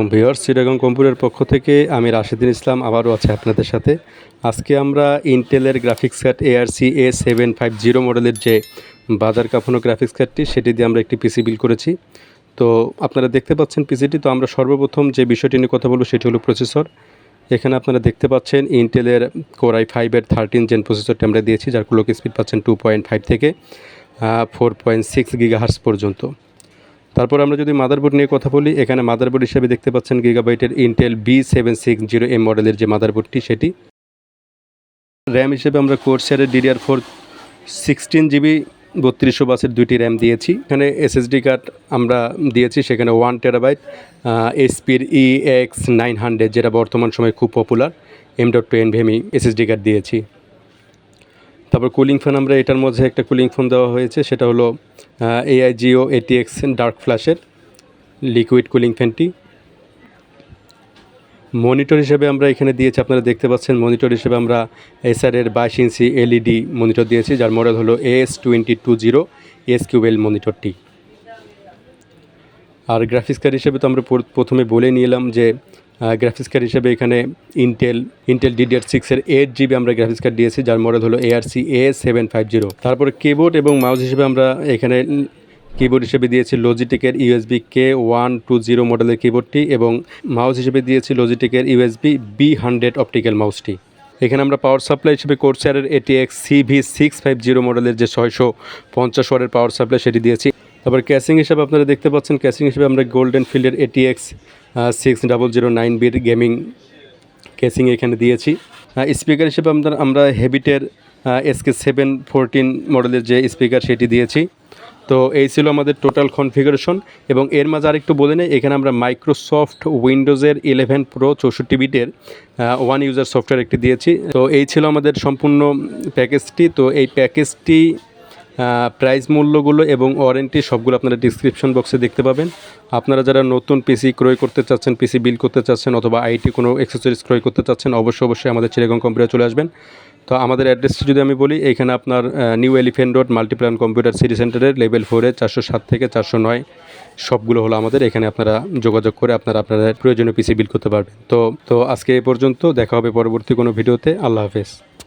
আলাইকুম ভিউয়ার্স, চিটাগং কম্পিউটারের পক্ষ থেকে আমি রাশেদুল ইসলাম আবারও আছি আপনাদের সাথে। আজকে আমরা ইন্টেলের গ্রাফিক্স কার্ড ARC A750 মডেলের যে বাজার কাঁপানো গ্রাফিক্স কার্ডটি সেটি দিয়ে আমরা একটি পিসি বিল্ড করেছি। তো আপনারা দেখতে পাচ্ছেন পিসিটি। তো আমরা সর্বপ্রথম যে বিষয়টি নিয়ে কথা বলবো সেটি হলো প্রসেসর। এখানে আপনারা দেখতে পাচ্ছেন ইন্টেলের Core i5-এর 13 জেন প্রসেসরটি আমরা দিয়েছি, যার ক্লক স্পিড পাচ্ছেন 2.5 থেকে 4.6 গিগাহার্টজ পর্যন্ত। তারপর আমরা যদি মাদারবোর্ড নিয়ে কথা বলি, এখানে মাদারবোর্ড হিসেবে দেখতে পাচ্ছেন গিগাবাইটের ইন্টেল B760M মডেলের যে মাদারবোর্ডটি সেটি। র্যাম হিসেবে আমরা কোরসারের DDR4 16GB 3200 বাসের দুইটি র্যাম দিয়েছি। এখানে SSD কার্ড আমরা দিয়েছি, সেখানে 1TB HPর EX900 যেটা বর্তমান সময়ে খুব popular M.2 NVMe SSD card দিয়েছি। তারপর কুলিং ফ্যান আমরা এটার মধ্যে একটা কুলিং ফ্যান দেওয়া হয়েছে, সেটা হলো AIGO ATX ডার্ক ফ্ল্যাশের লিকুইড কুলিং ফ্যানটি। মনিটর হিসেবে আমরা এখানে দিয়েছি, আপনারা দেখতে পাচ্ছেন মনিটর হিসেবে আমরা এসারের 22 ইঞ্চি LED মনিটর দিয়েছি, যার মডেল হলো AS2020 SQL মনিটরটি। আর গ্রাফিক্স কার্ড হিসেবে তো আমরা প্রথমে বলে নিলাম যে গ্রাফিক্স কার্ড হিসেবে এখানে ইন্টেল DDR6-এর 8GB আমরা গ্রাফিক্স কার্ড দিয়েছি, যার মডেল হলো ARC A750। তারপরে কিবোর্ড এবং মাউস হিসেবে আমরা এখানে কিবোর্ড হিসেবে দিয়েছি লজিটেকের USB K120 মডেলের কিবোর্ডটি, এবং মাউস হিসেবে দিয়েছি লজিটেকের USB B100 অপটিক্যাল মাউসটি। এখানে আমরা পাওয়ার সাপ্লাই হিসেবে কোরসারের ATX CV650 মডেলের যে 650 ওয়াটের পাওয়ার সাপ্লাই সেটি দিয়েছি। তারপর ক্যাসিং হিসেবে আপনারা দেখতে পাচ্ছেন, ক্যাসিং হিসেবে আমরা গোল্ডেন ফিল্ডের ATX 6009B গেমিং ক্যাসিং এখানে দিয়েছি। স্পিকার হিসেবে আমরা হেভিটের SK714 মডেলের যে স্পিকার সেটি দিয়েছি। তো এই ছিল আমাদের টোটাল কনফিগারেশন। এবং এর মাঝে আরেকটু বলে নেই, এখানে আমরা মাইক্রোসফট উইন্ডোজের 11 প্রো 64 বিটের ওয়ান ইউজার সফটওয়্যার একটি দিয়েছি। তো এই ছিল আমাদের সম্পূর্ণ প্যাকেজটি। তো এই প্যাকেজটি প্রাইস মূল্যগুলো এবং ওয়ারেন্টি সবগুলো আপনারা ডিসক্রিপশন বক্সে দেখতে পাবেন। আপনারা যারা নতুন পিসি ক্রয় করতে চাচ্ছেন, পিসি বিল্ড করতে চাচ্ছেন, অথবা আইটি কোনো অ্যাক্সেসরিজ ক্রয় করতে চাচ্ছেন, অবশ্যই আমাদের চিটাগং কম্পিউটারে চলে আসবেন। তো আমাদের অ্যাড্রেসটি যদি আমি বলি, এখানে আপনার new elephant road Multiplan computer city সেন্টারের লেভেল 4-এ 407 থেকে 409 সবগুলো হলো আমাদের। এখানে আপনারা যোগাযোগ করে আপনাদের প্রয়োজনীয় পিসি বিল্ড করতে পারবেন। তো আজকে এই পর্যন্ত, দেখা হবে পরবর্তী কোনো ভিডিওতে। আল্লাহ হাফেজ।